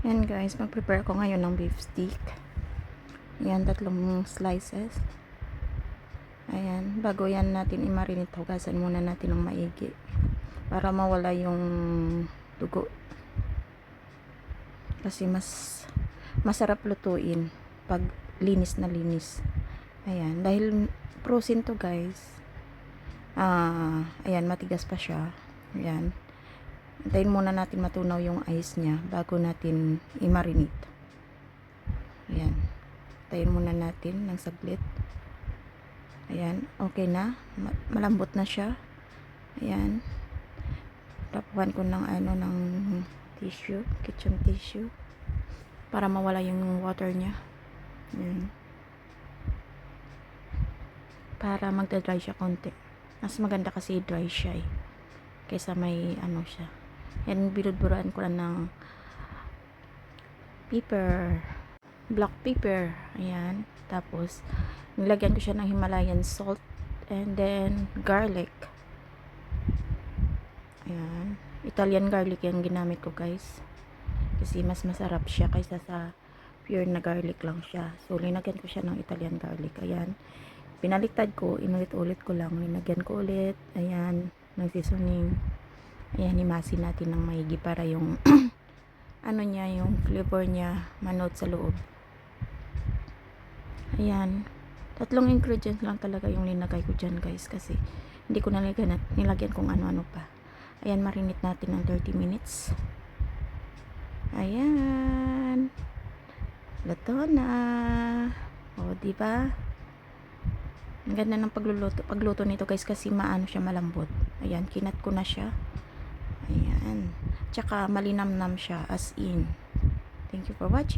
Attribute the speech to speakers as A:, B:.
A: Yan guys, mag-prepare ko ngayon ng beef stick. Yan, 3 slices. Ayan, bago yan natin i-marinate, hugasan muna natin ng maigi para mawala yung dugo. Kasi mas masarap lutuin pag linis na linis. Ayan, dahil frozen to guys. Ayan, matigas pa siya. Ayan. Hintayin muna natin matunaw yung ice niya bago natin i-marinate. Ayan. Hintayin muna natin ng saglit. Ayan, okay na. Malambot na siya. Ayan. Tapuan ko ng ng tissue, kitchen tissue para mawala yung water niya. Ayan. Para magda-dry siya konti. Mas maganda kasi dry siya kaysa may siya. Yan, binudburan ko lang ng pepper, black pepper. Ayan. Tapos nilagyan ko siya ng Himalayan salt and then garlic. Ayan. Italian garlic yung ginamit ko guys. Kasi mas masarap siya kaysa sa pure na garlic lang siya. So linagyan ko siya ng Italian garlic. Ayan. Pinaliktad ko, inulit-ulit ko lang. Linagyan ko ulit. Ayan. Ng seasoning. Ayan, himasin natin ng maigi para yung niya, yung flavor niya manood sa loob. Ayan. 3 ingredients lang talaga yung linagay ko dyan guys, kasi hindi ko nilagyan kung ano-ano pa. Ayan, marinate natin ng 30 minutes. Ayan. Luto na. O, diba? Ang ganda ng pagluto nito guys, kasi siya, malambot. Ayan, kinat ko na siya. Ayan. Tsaka malinamnam siya, as in. Thank you for watching.